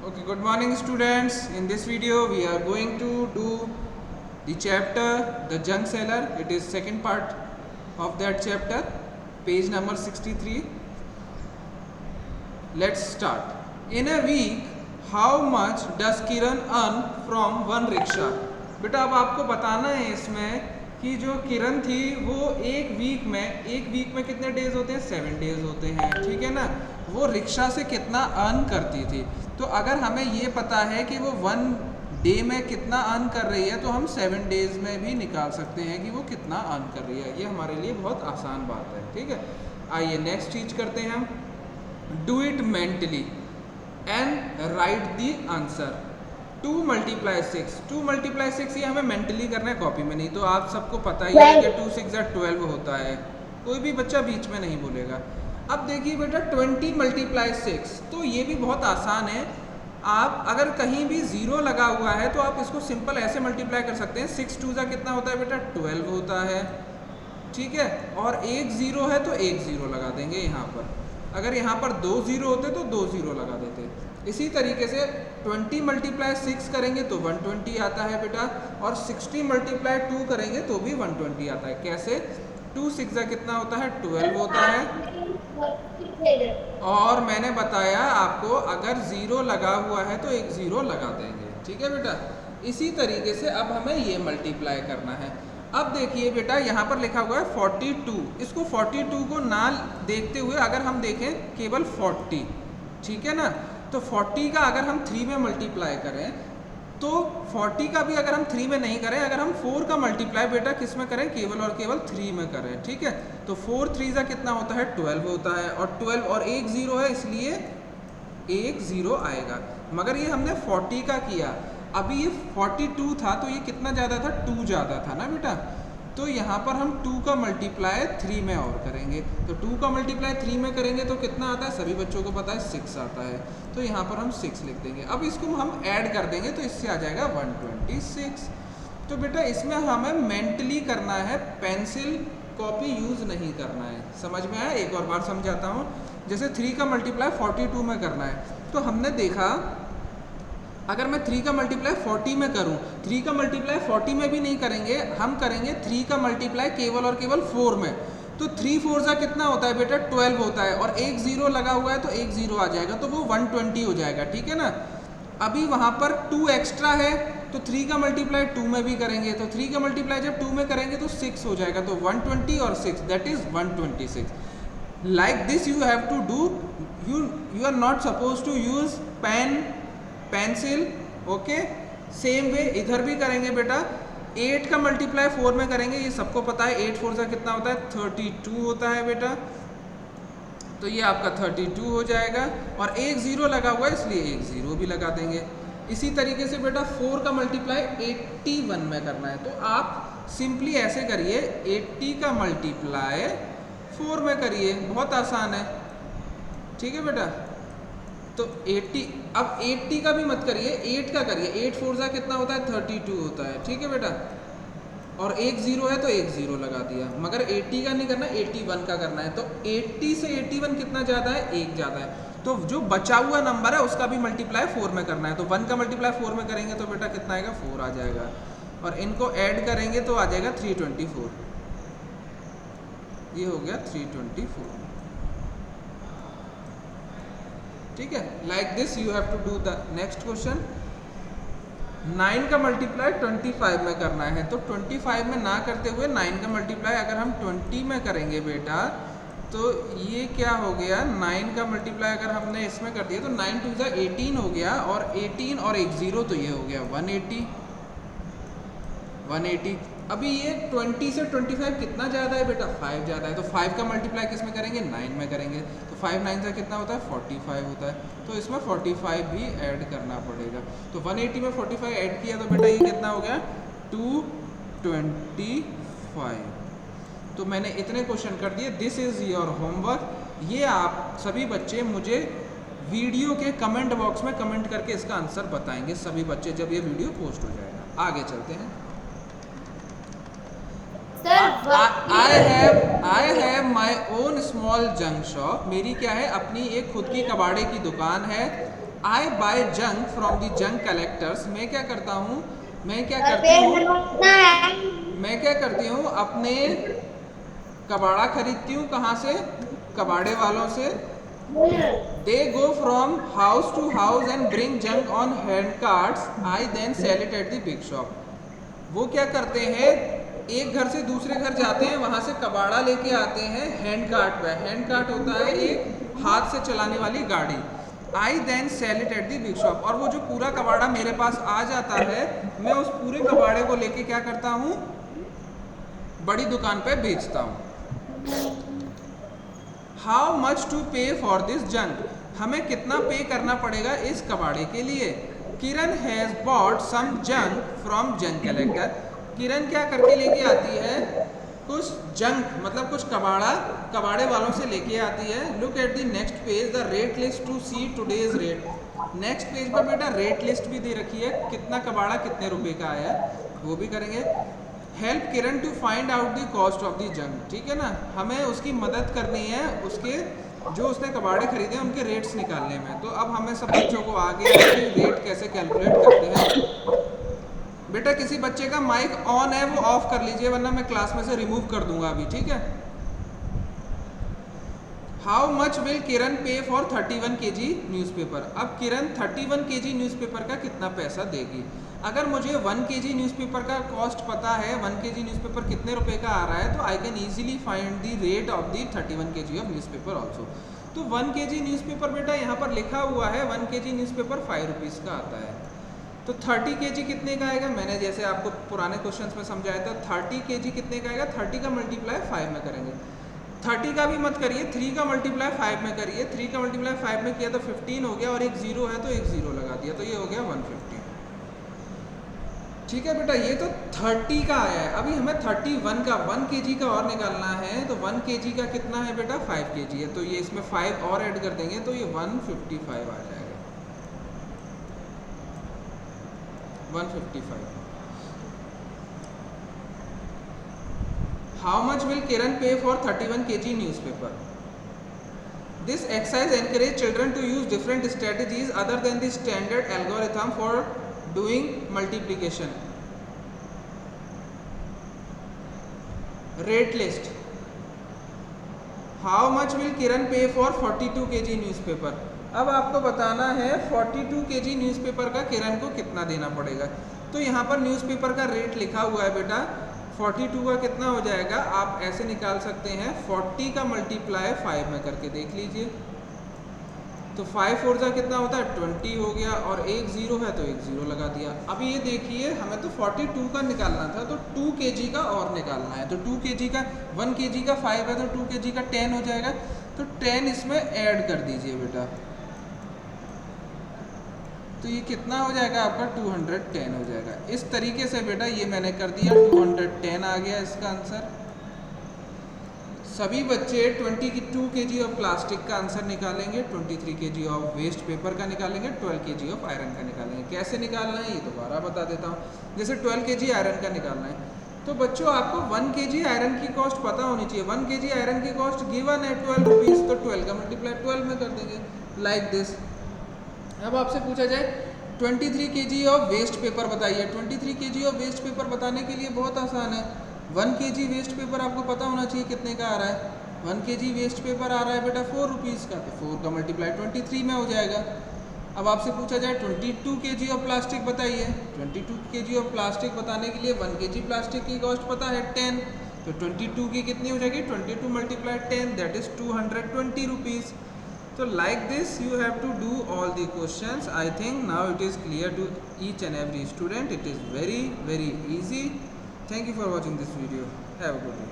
Okay, good morning students. In this video we are going to do the chapter The Junk Seller. It is second part of that chapter, page number 63. Let's start. In a week, how much does Kiran earn from one rickshaw? बेटा अब आपको बताना है इसमें कि जो किरण थी वो एक वीक में कितने डेज होते हैं? 7 डेज होते हैं, ठीक है ना। वो रिक्शा से कितना अर्न करती थी। तो अगर हमें ये पता है कि वो 1 डे में कितना अर्न कर रही है तो हम 7 डेज में भी निकाल सकते हैं कि वो कितना अर्न कर रही है। ये हमारे लिए बहुत आसान बात है, ठीक है। आइए नेक्स्ट चीज करते हैं हम। Do it mentally and right the answer. 2 × 6, 2 × 6 ये हमें मेंटली करना है, कॉपी में नहीं। तो आप सबको पता ही है कि 2 × 6 = 12 होता है। कोई भी बच्चा बीच में नहीं बोलेगा। अब देखिए बेटा 20 × 6, तो ये भी बहुत आसान है। आप अगर कहीं भी 0 लगा हुआ है तो आप इसको सिंपल ऐसे मल्टीप्लाई कर सकते हैं। 6 × 2 कितना होता है बेटा? 12 होता है, ठीक है। और एक 0 है तो एक 0 लगा देंगे यहाँ पर। अगर यहाँ पर 2 0 होते तो 2 0 लगा देते। इसी तरीके से 20 × 6 करेंगे तो 120 आता है बेटा, और 60 × 2 करेंगे तो भी 120 आता है। कैसे? 2 × 6 कितना होता है? 12 होता है। और मैंने बताया आपको अगर 0 लगा हुआ है तो एक 0 लगा देंगे, ठीक है बेटा। इसी तरीके से अब हमें ये मल्टीप्लाई करना है। अब देखिए बेटा यहाँ पर लिखा हुआ है 42। इसको 42 को ना देखते हुए अगर हम देखें केवल 40, ठीक है ना। तो 40 का अगर हम 3 में मल्टीप्लाई करें तो 40 का भी अगर हम 3 में नहीं करें, अगर हम 4 का मल्टीप्लाई बेटा किस में करें? केवल और केवल 3 में करें, ठीक है। तो 4 × 3 कितना होता है? 12 होता है। और 12 और एक 0 है इसलिए एक 0 आएगा। मगर ये हमने 40 का किया, अभी ये 42 था तो ये कितना ज़्यादा था? 2 ज़्यादा था ना बेटा। तो यहाँ पर हम 2 का मल्टीप्लाई 3 में और करेंगे। तो 2 का मल्टीप्लाई 3 में करेंगे तो कितना आता है? सभी बच्चों को पता है 6 आता है। तो यहाँ पर हम 6 लिख देंगे। अब इसको हम ऐड कर देंगे तो इससे आ जाएगा 126। तो बेटा इसमें हमें मेंटली करना है, पेंसिल कॉपी यूज़ नहीं करना है। समझ में आया? एक और बार समझाता हूँ। जैसे 3 का मल्टीप्लाई 42 में करना है तो हमने देखा अगर मैं 3 का मल्टीप्लाई 40 में करूं, 3 का मल्टीप्लाई 40 में भी नहीं करेंगे, हम करेंगे 3 का मल्टीप्लाई केवल और केवल 4 में। तो 3 4 कितना होता है बेटा? 12 होता है। और एक 0 लगा हुआ है तो एक 0 आ जाएगा, तो वो 120 हो जाएगा, ठीक है ना। अभी वहाँ पर 2 एक्स्ट्रा है तो 3 का मल्टीप्लाई 2 में भी करेंगे, तो 3 का मल्टीप्लाई जब 2 में करेंगे तो 6 हो जाएगा। तो 120 और 6 that is 126। Like this you have to do. You are not suppose to use pencil, okay. Same way इधर भी करेंगे बेटा। 8 का मल्टीप्लाई 4 में करेंगे, ये सबको पता है। 8 4 कितना होता है? 32 होता है बेटा। तो ये आपका 32 हो जाएगा। और एक 0 लगा हुआ है इसलिए एक 0 भी लगा देंगे। इसी तरीके से बेटा 4 का मल्टीप्लाई 81 में करना है तो आप सिंपली ऐसे करिए, 80 का मल्टीप्लाई 4 में करिए। बहुत आसान है, ठीक है बेटा। तो 80, अब 80 का भी मत करिए, 8 का करिए। 8 4 कितना होता है? 32 होता है, ठीक है बेटा। और एक 0 है तो एक 0 लगा दिया। मगर 80 का नहीं करना, 81 का करना है। तो 80 से 81 कितना ज़्यादा है? एक ज़्यादा है। तो जो बचा हुआ नंबर है उसका भी मल्टीप्लाई 4 में करना है। तो 1 का मल्टीप्लाई 4 में करेंगे तो बेटा कितना आएगा? 4 आ जाएगा। और इनको ऐड करेंगे तो आ जाएगा 324। ये हो गया 324, ठीक है। Like this you have to do the next question. 9 का मल्टीप्लाई 25 में करना है। तो 25 में ना करते हुए 9 का मल्टीप्लाई अगर हम 20 में करेंगे बेटा तो ये क्या हो गया? 9 का मल्टीप्लाई अगर हमने इसमें कर दिया तो 9 × 2 = 18 हो गया। और 18 और एक 0 तो ये हो गया 180। अभी ये 20 से 25 कितना ज़्यादा है बेटा? 5 ज़्यादा है। तो 5 का मल्टीप्लाई किस में करेंगे? 9 में करेंगे। तो 5 9 से कितना होता है? 45 होता है। तो इसमें 45 भी ऐड करना पड़ेगा। तो 180 में 45 ऐड किया तो बेटा ये कितना हो गया? 225। तो मैंने इतने क्वेश्चन कर दिए। This is your homework. ये आप सभी बच्चे मुझे वीडियो के कमेंट बॉक्स में कमेंट करके इसका आंसर बताएंगे, सभी बच्चे, जब ये वीडियो पोस्ट हो जाएगा। आगे चलते हैं। I have my own small junk shop। मेरी क्या है? अपनी एक खुद की कबाड़े की दुकान है। I buy junk from the junk collectors, मैं क्या करता हूँ, मैं क्या करती हूँ, मैं क्या करती हूँ, अपने कबाड़ा खरीदती हूँ, कहाँ से, कबाड़े वालों से। They go from house to house and bring junk on hand carts, I then sell it at the big shop. वो क्या करते हैं, एक घर से दूसरे घर जाते हैं, वहां से कबाड़ा लेके आते हैं हैंड कार्ट पे। हैंड कार्ट होता है एक हाथ से चलाने वाली गाड़ी। I then sell it at the big shop, और वो जो पूरा कबाड़ा मेरे पास आ जाता है, मैं उस पूरे कबाड़े को लेके क्या करता हूँ, बड़ी दुकान पे बेचता हूँ। How much to pay for this junk, हमें कितना पे करना पड़ेगा इस कबाड़े के लिए। Kiran has bought some junk from junk collector, Kiran क्या करके लेके आती है, कुछ जंक मतलब कुछ कबाड़ा कबाड़े वालों से लेके आती है। Look at the next page the rate list to see today's rate, next page पर बेटा रेट लिस्ट भी दे रखी है, कितना कबाड़ा कितने रुपए का आया वो भी करेंगे। Help Kiran to find out the cost of the junk, ठीक है ना, हमें उसकी मदद करनी है उसके जो उसने कबाड़े खरीदे हैं उनके रेट्स निकालने में। तो अब हमें सब बच्चों को आगे रेट कैसे कैलकुलेट करते हैं। बेटा किसी बच्चे का माइक ऑन है वो ऑफ कर लीजिए, वरना मैं क्लास में से रिमूव कर दूंगा अभी, ठीक है। हाउ मच विल किरण पे फॉर 31 kg न्यूज़पेपर, अब किरण 31 kg न्यूज़पेपर का कितना पैसा देगी। अगर मुझे 1 kg न्यूज़पेपर का कॉस्ट पता है, 1 kg न्यूज़पेपर कितने रुपए का आ रहा है, तो I can easily find the rate of the 31 kg of newspaper also. तो 1 kg न्यूज़पेपर बेटा यहाँ पर लिखा हुआ है 1 kg न्यूज़पेपर 5 रुपीज़ का आता है। तो 30 kg कितने का आएगा, मैंने जैसे आपको पुराने क्वेश्चंस में समझाया था, 30 kg कितने का आएगा, 30 का मल्टीप्लाई 5 में करेंगे। 30 का भी मत करिए, 3 का मल्टीप्लाई 5 में करिए, 3 का मल्टीप्लाई 5 में किया तो 15 हो गया, और एक जीरो है तो एक जीरो लगा दिया, तो ये हो गया 150, ठीक है बेटा। ये तो 30 का आया है, अभी हमें 31 का 1 kg का और निकालना है। तो 1 kg का कितना है बेटा, 5 kg है, तो ये इसमें 5 और ऐड कर देंगे तो ये 155 आ जाएगा, 155। How much will Kiran pay for 31 kg newspaper? This exercise encourages children to use different strategies other than the standard algorithm for doing multiplication. Rate list. How much will Kiran pay for 42 kg newspaper? अब आपको बताना है 42 kg newspaper का किरण को कितना देना पड़ेगा। तो यहाँ पर न्यूज़पेपर का रेट लिखा हुआ है बेटा, 42 का कितना हो जाएगा, आप ऐसे निकाल सकते हैं, 40 का मल्टीप्लाई 5 में करके देख लीजिए। तो 5 4 जा कितना होता है, 20 हो गया, और एक जीरो है तो एक जीरो लगा दिया। अब ये देखिए हमें तो 42 का निकालना था, तो 2 kg का और निकालना है। तो 2 kg का 1 kg का 5 है तो 2 kg का 10 हो जाएगा, तो 10 इसमें ऐड कर दीजिए बेटा। तो ये कितना हो जाएगा आपका, 210 हो जाएगा। इस तरीके से बेटा ये मैंने कर दिया, 210 आ गया इसका आंसर। सभी बच्चे 22 kg ऑफ प्लास्टिक का आंसर निकालेंगे, 23 kg ऑफ वेस्ट पेपर का निकालेंगे, 12 kg ऑफ आयरन का निकालेंगे। कैसे निकालना है ये दोबारा बता देता हूँ। जैसे 12 kg आयरन का निकालना है, तो बच्चों आपको 1 kg आयरन की कॉस्ट पता होनी चाहिए। 1 kg आयरन की कॉस्ट गिवन है 12 रुपीज़, तो 12 का मल्टीप्लाई 12 में कर देंगे, लाइक दिस। अब आपसे पूछा जाए 23 kg ऑफ वेस्ट पेपर बताइए। 23 kg ऑफ वेस्ट पेपर बताने के लिए बहुत आसान है, 1 kg वेस्ट पेपर आपको पता होना चाहिए कितने का आ रहा है। 1 kg वेस्ट पेपर आ रहा है बेटा 4 रुपीज़ का, तो 4 का मल्टीप्लाई 23 में हो जाएगा। अब आपसे पूछा जाए 22 kg ऑफ प्लास्टिक बताइए। 22 kg ऑफ प्लास्टिक बताने के लिए 1 kg प्लास्टिक की कॉस्ट पता है 10, तो 22 की कितनी हो जाएगी, 22 multiply 10, that is 220 rupees. So like this you have to do all the questions. I think now it is clear to each and every student. It is very easy. Thank you for watching this video. Have a good day.